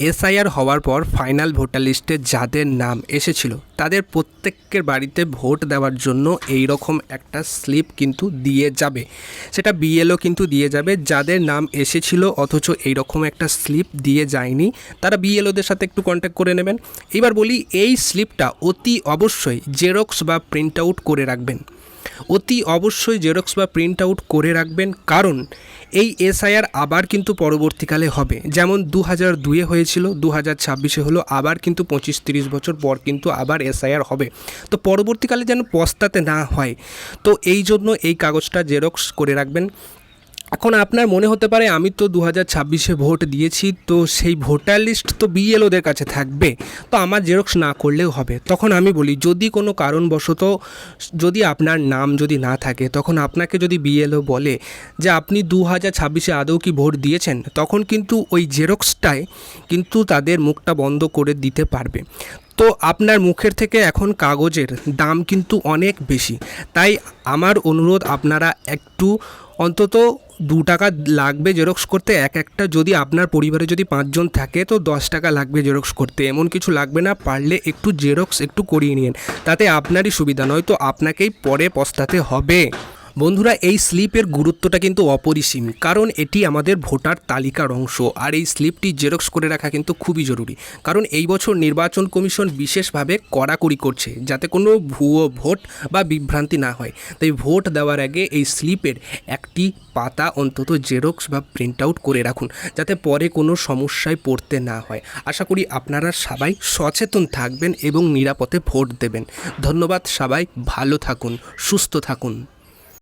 SIR হওয়ার পর final voter লিস্টে যাদের নাম এসেছিল তাদের প্রত্যেকের বাড়িতে ভোট দেওয়ার জন্য এই রকম একটা স্লিপ কিন্তু দিয়ে যাবে। সেটা বিএলও কিন্তু দিয়ে যাবে। যাদের নাম এসেছিল অথচ এই রকম একটা স্লিপ দিয়ে যায়নি তারা বিএলওদের সাথে একটু কন্ট্যাক্ট করে নেবেন। এবার বলি, এই স্লিপটা অতি অবশ্যই জেরক্স বা প্রিন্ট আউট করে রাখবেন। অতি অবশ্যই জেরক্স বা প্রিন্ট আউট করে রাখবেন, কারণ এই এসআইআর আবার কিন্তু পরবর্তীকালে হবে। যেমন 2002-এ হয়েছিল, 2026-এ হলো, আবার কিন্তু 25-30 বছর পর কিন্তু আবার এসআইআর হবে। তো পরবর্তীকালে যেন পস্তাতে না হয়, তো এই জন্য এই কাগজটা জেরক্স করে রাখবেন। এখন আপনার মনে হতে পারে আমি তো 2026-এ ভোট দিয়েছি, তো সেই ভোটার লিস্ট তো বিএলওদের কাছে থাকবে, তো আমার জেরক্স না করলেও হবে। তখন আমি বলি, যদি কোনো কারণবশত যদি আপনার নাম যদি না থাকে, তখন আপনাকে যদি বিএলও বলে যে আপনি 2026-এ আদৌ কি ভোট দিয়েছেন, তখন কিন্তু ওই জেরক্সটায় কিন্তু তাদের মুখটা বন্ধ করে দিতে পারবে। তো আপনার মুখের থেকে এখন কাগজের দাম কিন্তু অনেক বেশি, তাই আমার অনুরোধ, আপনারা একটু অন্তত 2 টাকা লাগবে জেরক্স করতে একটা। যদি আপনার পরিবারে যদি 5 জন থাকে তো 10 টাকা লাগবে জেরক্স করতে, এমন কিছু লাগবে না। পারলে একটু জেরক্স একটু করিয়ে নিন, তাতে আপনারই সুবিধা, নয়তো আপনাকেই পরে পস্তাতে হবে। বন্ধুরা, এই স্লিপের গুরুত্বটা কিন্তু অপরিসীম, কারণ এটি আমাদের ভোটার তালিকার অংশ। আর এই স্লিপটি জেরক্স করে রাখা কিন্তু খুবই জরুরি, কারণ এই বছর নির্বাচন কমিশন বিশেষভাবে কড়াকড়ি করছে যাতে কোনো ভুয়ো ভোট বা বিভ্রান্তি না হয়। তাই ভোট দেওয়ার আগে এই স্লিপের একটি পাতা অন্তত জেরক্স বা প্রিন্ট আউট করে রাখুন, যাতে পরে কোনো সমস্যায় পড়তে না হয়। আশা করি আপনারা সবাই সচেতন থাকবেন এবং নিরাপদে ভোট দেবেন। ধন্যবাদ, সবাই ভালো থাকুন, সুস্থ থাকুন।